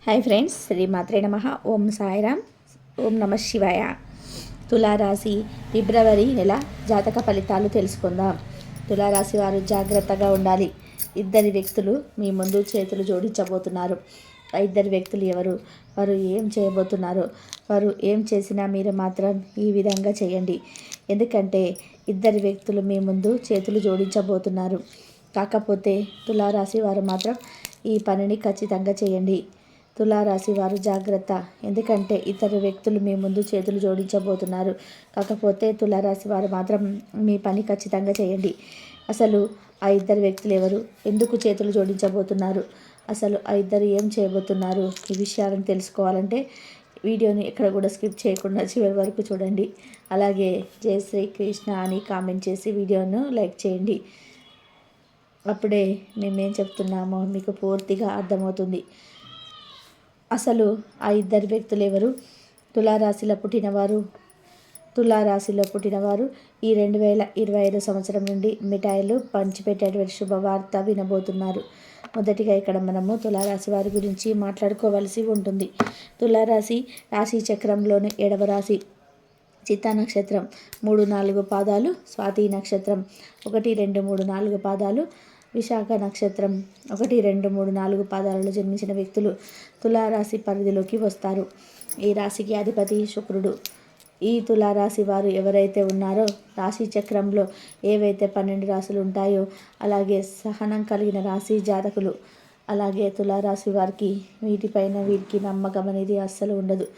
Hi friends, Shri మాత్రే నమః. ఓం సాయిరామ్. ఓం నమ శివాయ. తులారాశి ఫిబ్రవరి నెల జాతక ఫలితాలు తెలుసుకుందాం. తులారాశి వారు జాగ్రత్తగా ఉండాలి. ఇద్దరి వ్యక్తులు మీ ముందు చేతులు జోడించబోతున్నారు. ఆ ఇద్దరు వ్యక్తులు ఎవరు, వారు ఏం చేయబోతున్నారు, వారు ఏం చేసినా మీరు మాత్రం ఈ విధంగా చేయండి. ఎందుకంటే ఇద్దరు వ్యక్తులు మీ ముందు చేతులు జోడించబోతున్నారు. కాకపోతే తులారాశి వారు మాత్రం ఈ పనిని ఖచ్చితంగా చేయండి. తులారాశి వారు జాగ్రత్త. ఎందుకంటే ఇతర వ్యక్తులు మీ ముందు చేతులు జోడించబోతున్నారు. కాకపోతే తులారాశి వారు మాత్రం మీ పని ఖచ్చితంగా చేయండి. అసలు ఆ ఇద్దరు వ్యక్తులు ఎవరు, ఎందుకు చేతులు జోడించబోతున్నారు, అసలు ఆ ఇద్దరు ఏం చేయబోతున్నారు, ఈ విషయాలను తెలుసుకోవాలంటే వీడియోని ఎక్కడ కూడా స్కిప్ చేయకుండా చివరి వరకు చూడండి. అలాగే జై శ్రీ కృష్ణ అని కామెంట్ చేసి వీడియోను లైక్ చేయండి. అప్పుడే మేమేం చెప్తున్నామో మీకు పూర్తిగా అర్థమవుతుంది. అసలు ఆ ఇద్దరు వ్యక్తులు ఎవరు, తులారాశిలో పుట్టినవారు ఈ 2025 సంవత్సరం నుండి మిఠాయిలు పంచిపెట్టేటువంటి శుభవార్త వినబోతున్నారు. మొదటిగా ఇక్కడ మనము తులారాశి వారి గురించి మాట్లాడుకోవలసి ఉంటుంది. తులారాశి రాశి చక్రంలోని 7వ రాశి. చిత్తా నక్షత్రం 3-4 పాదాలు, స్వాతి నక్షత్రం 1, 2, 3, 4 పాదాలు, విశాఖ నక్షత్రం 1, 2, 3, 4 పాదాలలో జన్మించిన వ్యక్తులు తులారాశి పరిధిలోకి వస్తారు. ఈ రాశికి అధిపతి శుక్రుడు. ఈ తులారాశి వారు ఎవరైతే ఉన్నారో రాశి చక్రంలో ఏవైతే 12 రాశులు ఉంటాయో అలాగే సహనం కలిగిన రాశి జాతకులు. అలాగే తులారాశి వారికి వీరికి నమ్మకం అనేది అస్సలు ఉండదు.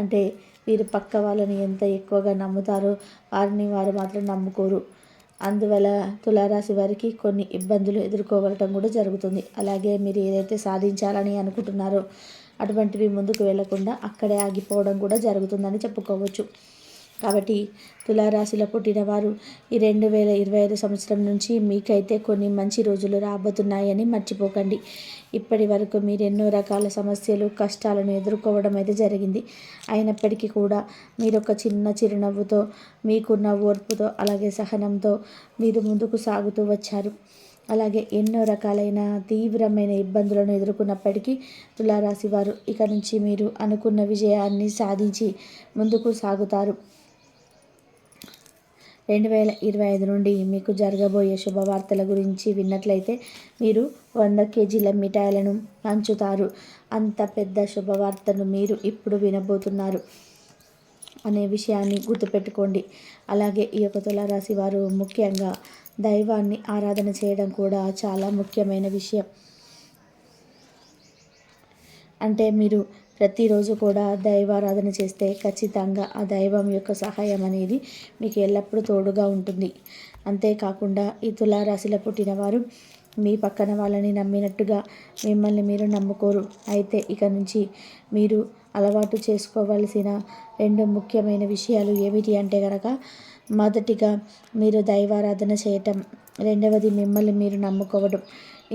అంటే వీరు పక్క వాళ్ళని ఎంత ఎక్కువగా నమ్ముతారో వారిని వారు మాత్రం నమ్ముకోరు. అందువల్ల తులారాశి వారికి కొన్ని ఇబ్బందులు ఎదుర్కోవటం కూడా జరుగుతుంది. అలాగే మీరు ఏదైతే సాధించాలని అనుకుంటున్నారో అటువంటివి ముందుకు వెళ్లకుండా అక్కడే ఆగిపోవడం కూడా జరుగుతుందని చెప్పుకోవచ్చు. కాబట్టి తులారాశిలో పుట్టిన వారు ఈ 2025 సంవత్సరం నుంచి మీకైతే కొన్ని మంచి రోజులు రాబోతున్నాయని మర్చిపోకండి. ఇప్పటి వరకు మీరు ఎన్నో రకాల సమస్యలు, కష్టాలను ఎదుర్కోవడం అయితే జరిగింది. అయినప్పటికీ కూడా మీరు ఒక చిన్న చిరునవ్వుతో, మీకున్న ఓర్పుతో, అలాగే సహనంతో మీరు ముందుకు సాగుతూ వచ్చారు. అలాగే ఎన్నో రకాలైన తీవ్రమైన ఇబ్బందులను ఎదుర్కొన్నప్పటికీ తులారాశి వారు ఇక నుంచి మీరు అనుకున్న విజయాన్ని సాధించి ముందుకు సాగుతారు. 2025 నుండి మీకు జరగబోయే శుభవార్తల గురించి విన్నట్లయితే మీరు 100 కేజీల మిఠాయిలను పంచుతారు. అంత పెద్ద శుభవార్తను మీరు ఇప్పుడు వినబోతున్నారు అనే విషయాన్ని గుర్తుపెట్టుకోండి. అలాగే ఈ యొక్క తులారాశి వారు ముఖ్యంగా దైవాన్ని ఆరాధన చేయడం కూడా చాలా ముఖ్యమైన విషయం. అంటే మీరు ప్రతిరోజు కూడా దైవారాధన చేస్తే ఖచ్చితంగా ఆ దైవం యొక్క సహాయం అనేది మీకు ఎల్లప్పుడూ తోడుగా ఉంటుంది. అంతేకాకుండా ఈ తులారాశిలో పుట్టినవారు మీ పక్కన వాళ్ళని నమ్మినట్టుగా మిమ్మల్ని మీరు నమ్ముకోరు. అయితే ఇక నుంచి మీరు అలవాటు చేసుకోవలసిన 2 ముఖ్యమైన విషయాలు ఏమిటి అంటే కనుక, మొదటిగా మీరు దైవారాధన చేయటం, రెండవది మిమ్మల్ని మీరు నమ్ముకోవడం.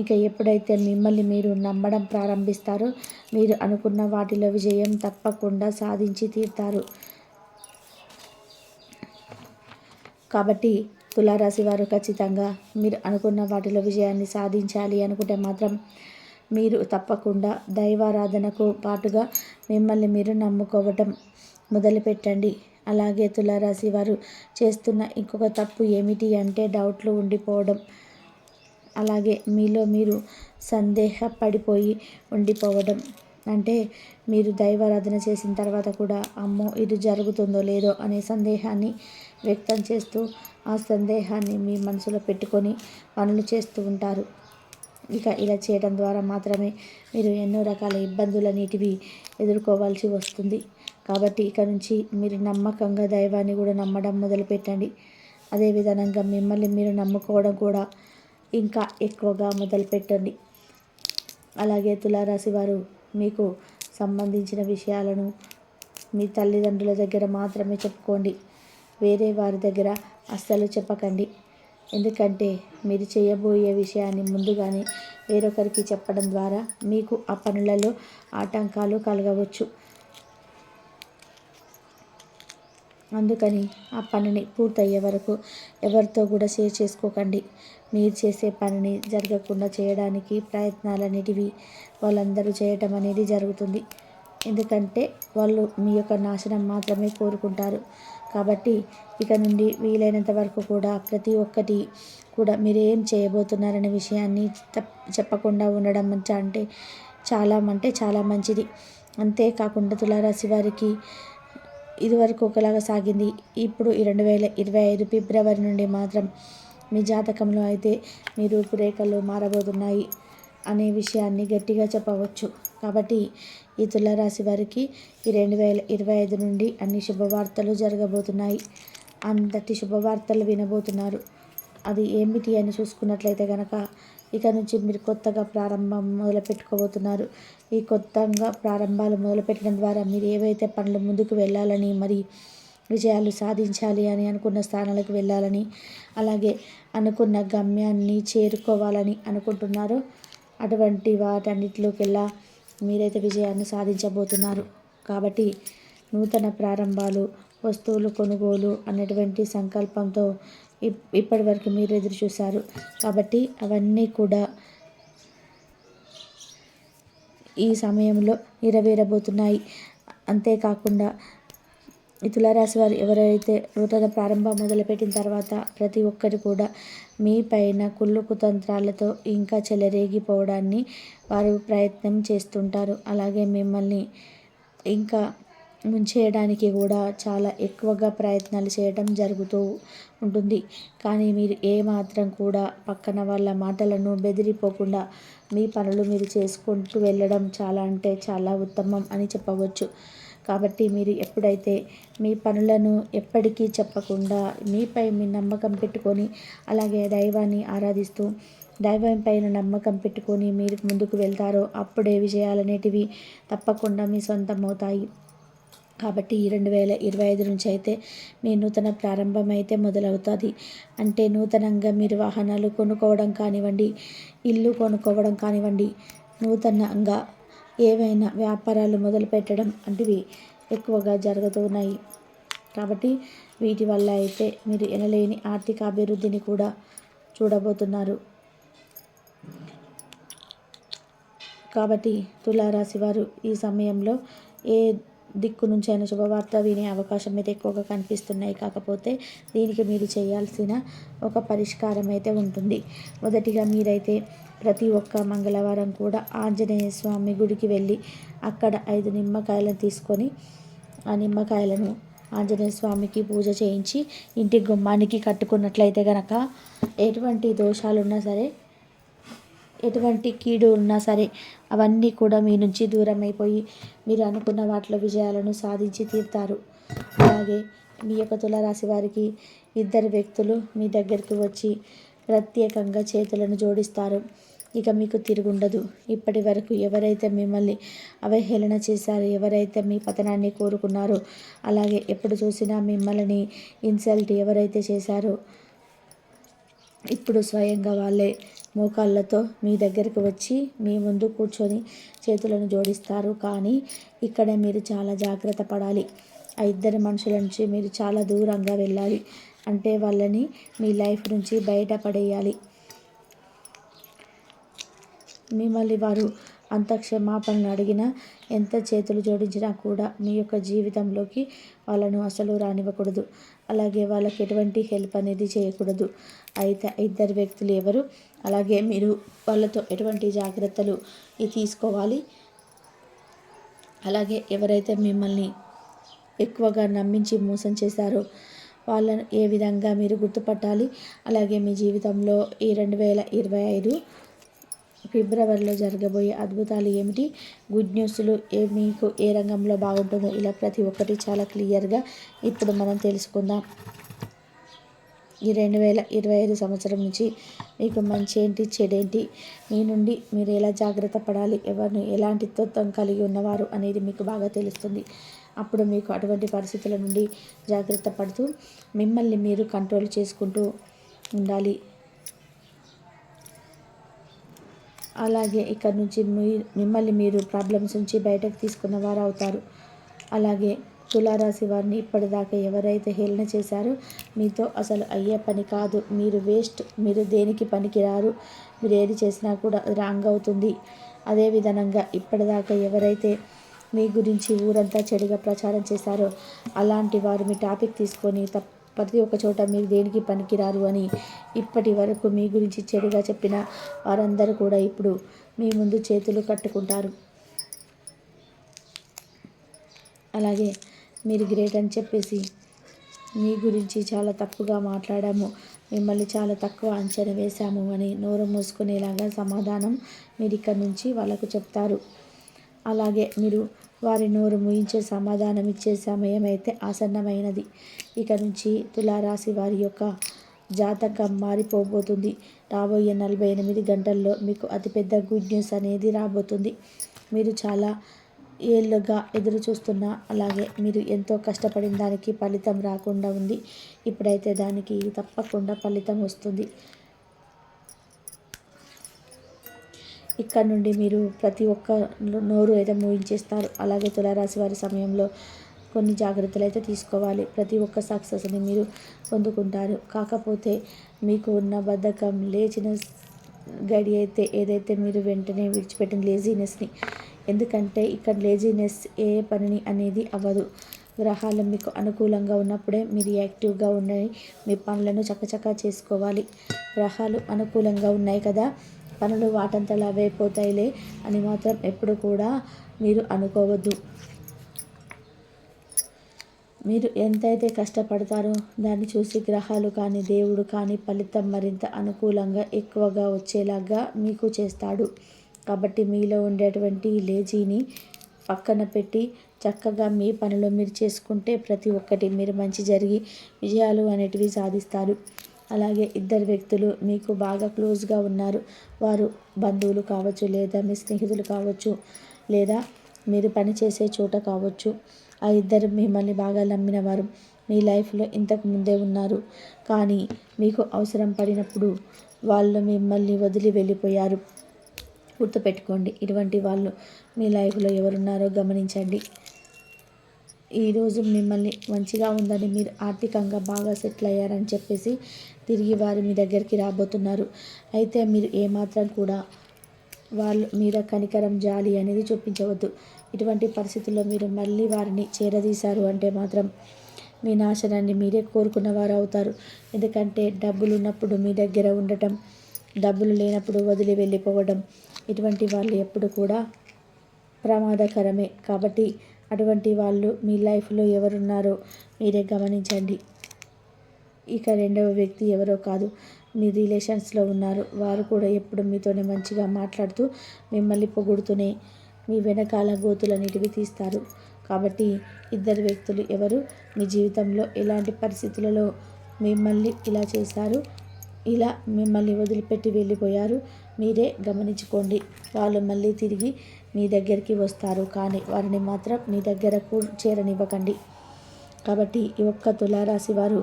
ఇక ఎప్పుడైతే మిమ్మల్ని మీరు నమ్మడం ప్రారంభిస్తారో మీరు అనుకున్న వాటిలో విజయం తప్పకుండా సాధించి తీరుతారు. కాబట్టి తులారాశి వారు ఖచ్చితంగా మీరు అనుకున్న వాటిలో విజయాన్ని సాధించాలి అనుకుంటే మాత్రం మీరు తప్పకుండా దైవారాధనకు పాటుగా మిమ్మల్ని మీరు నమ్ముకోవటం మొదలుపెట్టండి. అలాగే తులారాశి వారు చేస్తున్న ఇంకొక తప్పు ఏమిటి అంటే డౌట్లు ఉండిపోవడం. అలాగే మీలో మీరు సందేహపడిపోయి ఉండిపోవడం. అంటే మీరు దైవారాధన చేసిన తర్వాత కూడా అమ్మో ఇది జరుగుతుందో లేదో అనే సందేహాన్ని వ్యక్తం చేస్తూ ఆ సందేహాన్ని మీ మనసులో పెట్టుకొని పనులు చేస్తూ ఉంటారు. ఇక ఇలా చేయడం ద్వారా మాత్రమే మీరు ఎన్నో రకాల ఇబ్బందులన్నిటివి ఎదుర్కోవాల్సి వస్తుంది. కాబట్టి ఇక నుంచి మీరు నమ్మకంగా దైవాన్ని కూడా నమ్మడం మొదలుపెట్టండి. అదేవిధంగా మిమ్మల్ని మీరు నమ్ముకోవడం కూడా ఇంకా ఎక్కువగా మొదలుపెట్టండి. అలాగే తులారాశి వారు మీకు సంబంధించిన విషయాలను మీ తల్లిదండ్రుల దగ్గర మాత్రమే చెప్పుకోండి. వేరే వారి దగ్గర అస్సలు చెప్పకండి. ఎందుకంటే మీరు చేయబోయే విషయాన్ని ముందుగానే వేరొకరికి చెప్పడం ద్వారా మీకు ఆ పనులలో ఆటంకాలు కలగవచ్చు. అందుకని ఆ పనిని పూర్తయ్యే వరకు ఎవరితో కూడా షేర్ చేసుకోకండి. మీరు చేసే పనిని జరగకుండా చేయడానికి ప్రయత్నాలనేటివి వాళ్ళందరూ చేయటం అనేది జరుగుతుంది. ఎందుకంటే వాళ్ళు మీ యొక్క నాశనం మాత్రమే కోరుకుంటారు. కాబట్టి ఇక నుండి వీలైనంత వరకు కూడా ప్రతి ఒక్కటి కూడా మీరు ఏం చేయబోతున్నారనే విషయాన్ని చెప్పకుండా ఉండడం అంటే చాలా మంచిది. అంతేకాకుండా తులారాశి వారికి ఇదివరకు ఒకలాగా సాగింది. ఇప్పుడు ఈ 2025 ఫిబ్రవరి నుండి మాత్రం మీ జాతకంలో అయితే మీ రూపురేఖలు మారబోతున్నాయి అనే విషయాన్ని గట్టిగా చెప్పవచ్చు. కాబట్టి ఈ తులారాశి వారికి ఈ 2025 నుండి అన్ని శుభవార్తలు జరగబోతున్నాయి. అంతటి శుభవార్తలు వినబోతున్నారు. అది ఏమిటి అని చూసుకున్నట్లయితే కనుక ఇక నుంచి మీరు కొత్తగా ప్రారంభం మొదలుపెట్టుకోబోతున్నారు. ఈ కొత్తగా ప్రారంభాలు మొదలుపెట్టడం ద్వారా మీరు ఏవైతే పనులు ముందుకు వెళ్ళాలని, మరి విజయాలు సాధించాలి అని అనుకున్న స్థానాలకు వెళ్ళాలని, అలాగే అనుకున్న గమ్యాన్ని చేరుకోవాలని అనుకుంటున్నారో అటువంటి వాటన్నిటిలోకెల్లా మీరైతే విజయాన్ని సాధించబోతున్నారు. కాబట్టి నూతన ప్రారంభాలు, వస్తువులు కొనుగోలు అనేటువంటి సంకల్పంతో ఇప్పటి వరకు మీరు ఎదురు చూశారు. కాబట్టి అవన్నీ కూడా ఈ సమయంలో నెరవేరబోతున్నాయి. అంతేకాకుండా ఈ తులారాశి వారు ఎవరైతే నూతన ప్రారంభం మొదలుపెట్టిన తర్వాత ప్రతి ఒక్కరు కూడా మీ పైన కుళ్ళు కుతంత్రాలతో ఇంకా చెలరేగిపోవడాన్ని వారు ప్రయత్నం చేస్తుంటారు. అలాగే మిమ్మల్ని ఇంకా ముంచేయడానికి కూడా చాలా ఎక్కువగా ప్రయత్నాలు చేయడం జరుగుతూ ఉంటుంది. కానీ మీరు ఏమాత్రం కూడా పక్కన వాళ్ళ మాటలను బెదిరిపోకుండా మీ పనులు మీరు చేసుకుంటూ వెళ్ళడం చాలా అంటే చాలా ఉత్తమం అని చెప్పవచ్చు. కాబట్టి మీరు ఎప్పుడైతే మీ పనులను ఎప్పటికీ చెప్పకుండా మీపై మీ నమ్మకం పెట్టుకొని, అలాగే దైవాన్ని ఆరాధిస్తూ దైవం పైన నమ్మకం పెట్టుకొని మీరు ముందుకు వెళ్తారో అప్పుడే విజయాలనేటివి తప్పకుండా మీ సొంతం అవుతాయి. కాబట్టి ఈ 2025 నుంచి అయితే మీ నూతన ప్రారంభం అయితే మొదలవుతుంది. అంటే నూతనంగా మీరు వాహనాలు కొనుక్కోవడం కానివ్వండి, ఇల్లు కొనుక్కోవడం కానివ్వండి, నూతనంగా ఏవైనా వ్యాపారాలు మొదలుపెట్టడం వంటివి ఎక్కువగా జరుగుతున్నాయి. కాబట్టి వీటి వల్ల అయితే మీరు ఎనలేని ఆర్థిక అభివృద్ధిని కూడా చూడబోతున్నారు. కాబట్టి తులారాశి వారు ఈ సమయంలో ఏ దిక్కు నుంచి అయినా శుభవార్త వినే అవకాశం అయితే ఎక్కువగా కనిపిస్తున్నాయి. కాకపోతే దీనికి మీరు చేయాల్సిన ఒక పరిష్కారం అయితే ఉంటుంది. మొదటిగా మీరైతే ప్రతి ఒక్క మంగళవారం కూడా ఆంజనేయ స్వామి గుడికి వెళ్ళి అక్కడ 5 నిమ్మకాయలను తీసుకొని ఆ నిమ్మకాయలను ఆంజనేయ స్వామికి పూజ చేయించి ఇంటి గుమ్మానికి కట్టుకున్నట్లయితే కనుక ఎటువంటి దోషాలున్నా సరే, ఎటువంటి కీడు ఉన్నా సరే అవన్నీ కూడా మీ నుంచి దూరం అయిపోయి మీరు అనుకున్న వాటిలో విజయాలను సాధించి తీరుతారు. అలాగే మీ యొక్క తులారాశి వారికి 2 వ్యక్తులు మీ దగ్గరికి వచ్చి ప్రత్యేకంగా చేతులను జోడిస్తారు. ఇక మీకు తిరుగుండదు. ఇప్పటి వరకు ఎవరైతే మిమ్మల్ని అవహేళన చేశారో, ఎవరైతే మీ పతనాన్ని కోరుకున్నారో, అలాగే ఎప్పుడు చూసినా మిమ్మల్ని ఇన్సల్ట్ ఎవరైతే చేశారో ఇప్పుడు స్వయంగా వాళ్ళే మోకాళ్ళతో మీ దగ్గరకు వచ్చి మీ ముందు కూర్చొని చేతులను జోడిస్తారు. కానీ ఇక్కడ మీరు చాలా జాగ్రత్త పడాలి. ఆ 2 మనుషుల నుంచి మీరు చాలా దూరంగా వెళ్ళాలి. అంటే వాళ్ళని మీ లైఫ్ నుంచి బయటపడేయాలి. మిమ్మల్ని వారు అంత క్షమాపణలు అడిగినా, ఎంత చేతులు జోడించినా కూడా మీ యొక్క జీవితంలోకి వాళ్ళను అసలు రానివ్వకూడదు. అలాగే వాళ్ళకి ఎటువంటి హెల్ప్ అనేది చేయకూడదు. అయితే 2 వ్యక్తులు ఎవరు, అలాగే మీరు వాళ్ళతో ఎటువంటి జాగ్రత్తలు తీసుకోవాలి. అలాగే ఎవరైతే మిమ్మల్ని ఎక్కువగా నమ్మించి మోసం చేశారో వాళ్ళను ఏ విధంగా మీరు గుర్తుపట్టాలి. అలాగే మీ జీవితంలో ఈ 2025 ఫిబ్రవరిలో జరగబోయే అద్భుతాలు ఏమిటి, గుడ్ న్యూస్లు మీకు ఏ రంగంలో బాగుంటుందో ఇలా ప్రతి ఒక్కటి చాలా క్లియర్గా ఇప్పుడు మనం తెలుసుకుందాం. ఈ 2025 సంవత్సరం నుంచి మీకు మంచి ఏంటి, చెడేంటి, మీ నుండి మీరు ఎలా జాగ్రత్త పడాలి, ఎవరిని ఎలాంటి తత్వం కలిగి ఉన్నవారు అనేది మీకు బాగా తెలుస్తుంది. అప్పుడు మీకు అటువంటి పరిస్థితుల నుండి జాగ్రత్త పడుతూ మిమ్మల్ని మీరు కంట్రోల్ చేసుకుంటూ ఉండాలి. అలాగే ఇక్కడ నుంచి మిమ్మల్ని మీరు ప్రాబ్లమ్స్ నుంచి బయటకు తీసుకున్న వారు అవుతారు. అలాగే తులారాశి వారిని ఇప్పటిదాకా ఎవరైతే హేళన చేశారో మీతో అసలు అయ్యే పని కాదు, మీరు వేస్ట్, మీరు దేనికి పనికిరారు, మీరు ఏది చేసినా కూడా రాంగ్ అవుతుంది. అదే విధంగా ఇప్పటిదాకా ఎవరైతే మీ గురించి ఊరంతా చెడుగా ప్రచారం చేశారో అలాంటి వారు మీ టాపిక్ తీసుకొని ప్రతి ఒక్క చోట మీరు దేనికి పనికిరారు అని ఇప్పటి వరకు మీ గురించి చెడుగా చెప్పిన వారందరూ కూడా ఇప్పుడు మీ ముందు చేతులు కట్టుకుంటారు. అలాగే మీరు గ్రేట్ అని చెప్పేసి మీ గురించి చాలా తప్పుగా మాట్లాడాము, మిమ్మల్ని చాలా తక్కువ అంచనా వేశాము అని నోరు మూసుకునేలాగా సమాధానం మీరు ఇక్కడి నుంచి వాళ్ళకు చెప్తారు. అలాగే మీరు వారి నోరు ముయించే సమాధానం ఇచ్చే సమయం అయితే ఆసన్నమైనది. ఇక నుంచి తులారాశి వారి యొక్క జాతకం మారిపోబోతుంది. రాబోయే 48 గంటల్లో మీకు అతిపెద్ద గుడ్ న్యూస్ అనేది రాబోతుంది. మీరు చాలా ఏళ్ళుగా ఎదురు చూస్తున్న, అలాగే మీరు ఎంతో కష్టపడిన దానికి ఫలితం రాకుండా ఉంది. ఇప్పుడైతే దానికి తప్పకుండా ఫలితం వస్తుంది. ఇక్కడ నుండి మీరు ప్రతి ఒక్క నోరు అయితే మూయించేస్తారు. అలాగే తులారాశి వారి సమయంలో కొన్ని జాగ్రత్తలు అయితే తీసుకోవాలి. ప్రతి ఒక్క సక్సెస్ని మీరు పొందుకుంటారు. కాకపోతే మీకు ఉన్న బద్ధకం, లేచిన గడి అయితే ఏదైతే మీరు వెంటనే విడిచిపెట్టిన లేజీనెస్ని, ఎందుకంటే ఇక్కడ లేజీనెస్ ఏ పనిని అనేది అవ్వదు. గ్రహాలు మీకు అనుకూలంగా ఉన్నప్పుడే మీరు యాక్టివ్గా ఉన్నాయి, మీ పనులను చకచకా చేసుకోవాలి. గ్రహాలు అనుకూలంగా ఉన్నాయి కదా, పనులు వాటంతలా అవే పోతాయిలే అని మాత్రం ఎప్పుడు కూడా మీరు అనుకోవద్దు. మీరు ఎంతైతే కష్టపడతారో దాన్ని చూసి గ్రహాలు కానీ దేవుడు కానీ ఫలితం మరింత అనుకూలంగా ఎక్కువగా వచ్చేలాగా మీకు చేస్తాడు. కాబట్టి మీలో ఉండేటువంటి లేజీని పక్కన పెట్టి చక్కగా మీ పనులు మీరు చేసుకుంటే ప్రతి ఒక్కటి మీరు మంచి జరిగి విజయాలు అనేటివి సాధిస్తారు. అలాగే ఇద్దరు వ్యక్తులు మీకు బాగా క్లోజ్గా ఉన్నారు. వారు బంధువులు కావచ్చు, లేదా మీ స్నేహితులు కావచ్చు, లేదా మీరు పనిచేసే చోట కావచ్చు. ఆ ఇద్దరు మిమ్మల్ని బాగా నమ్మిన వారు మీ లైఫ్లో ఇంతకు ముందే ఉన్నారు. కానీ మీకు అవసరం పడినప్పుడు వాళ్ళు మిమ్మల్ని వదిలి వెళ్ళిపోయారు. గుర్తుపెట్టుకోండి, ఇటువంటి వాళ్ళు మీ లైఫ్లో ఎవరున్నారో గమనించండి. ఈరోజు మిమ్మల్ని మంచిగా ఉందని, మీరు ఆర్థికంగా బాగా సెటిల్ అయ్యారని చెప్పేసి తిరిగి వారు మీ దగ్గరికి రాబోతున్నారు. అయితే మీరు ఏమాత్రం కూడా వాళ్ళ మీద కనికరం, జాలి అనేది చూపించవద్దు. ఇటువంటి పరిస్థితుల్లో మీరు మళ్ళీ వారిని చేరదీశారు అంటే మాత్రం మీ నాశనాన్ని మీరే కోరుకున్నవారు అవుతారు. ఎందుకంటే డబ్బులు ఉన్నప్పుడు మీ దగ్గర ఉండటం, డబ్బులు లేనప్పుడు వదిలి వెళ్ళిపోవడం, ఇటువంటి వాళ్ళు ఎప్పుడు కూడా ప్రమాదకరమే. కాబట్టి అటువంటి వాళ్ళు మీ లైఫ్లో ఎవరున్నారో మీరే గమనించండి. ఇక రెండవ వ్యక్తి ఎవరో కాదు, మీ రిలేషన్స్లో ఉన్నారు. వారు కూడా ఎప్పుడు మీతోనే మంచిగా మాట్లాడుతూ మిమ్మల్ని పొగుడుతూనే మీ వెనకాల గోతులన్నిటివి తీస్తారు. కాబట్టి ఇద్దరు వ్యక్తులు ఎవరు మీ జీవితంలో ఎలాంటి పరిస్థితులలో మిమ్మల్ని ఇలా చేశారు, ఇలా మిమ్మల్ని వదిలిపెట్టి వెళ్ళిపోయారు, మీరే గమనించుకోండి. వాళ్ళు మళ్ళీ తిరిగి మీ దగ్గరికి వస్తారు, కానీ వారిని మాత్రం మీ దగ్గరకు చేరనివ్వకండి. కాబట్టి ఈ ఒక్క తులారాశి వారు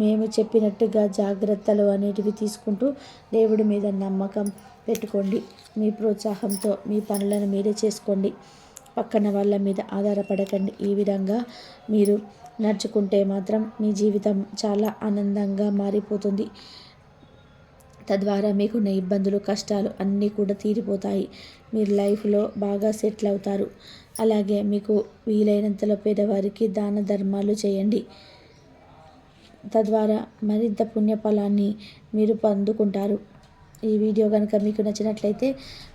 మేము చెప్పినట్టుగా జాగ్రత్తలు అనేటివి తీసుకుంటూ దేవుడి మీద నమ్మకం పెట్టుకోండి. మీ ప్రోత్సాహంతో మీ పనులను మీరే చేసుకోండి. పక్కన వాళ్ళ మీద ఆధారపడకండి. ఈ విధంగా మీరు నడుచుకుంటే మాత్రం మీ జీవితం చాలా ఆనందంగా మారిపోతుంది. తద్వారా మీకున్న ఇబ్బందులు, కష్టాలు అన్నీ కూడా తీరిపోతాయి. మీరు లైఫ్లో బాగా సెటిల్ అవుతారు. అలాగే మీకు వీలైనంతలో పేదవారికి దాన ధర్మాలు చేయండి. తద్వారా మరింత పుణ్యఫలాన్ని మీరు పొందుకుంటారు. ఈ వీడియో కనుక మీకు నచ్చినట్లయితే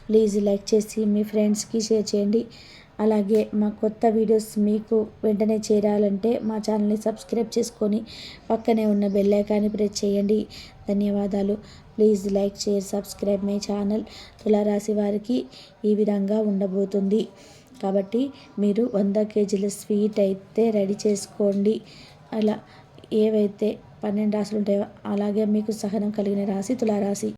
ప్లీజ్ లైక్ చేసి మీ ఫ్రెండ్స్కి షేర్ చేయండి. అలాగే మా కొత్త వీడియోస్ మీకు వెంటనే చేరాలంటే మా ఛానల్ని సబ్స్క్రైబ్ చేసుకొని పక్కనే ఉన్న బెల్ ఐకాన్ని ప్రెస్ చేయండి. ధన్యవాదాలు. Please like, share, subscribe my channel. తులారాశి వారికి ఈ విధంగా ఉండబోతుంది. కాబట్టి మీరు 100 కేజీల స్వీట్ అయితే రెడీ చేసుకోండి. అలా ఏవైతే 12 రాశులు ఉంటాయో అలాగే మీకు సహనం కలిగిన రాశి తులారాశి.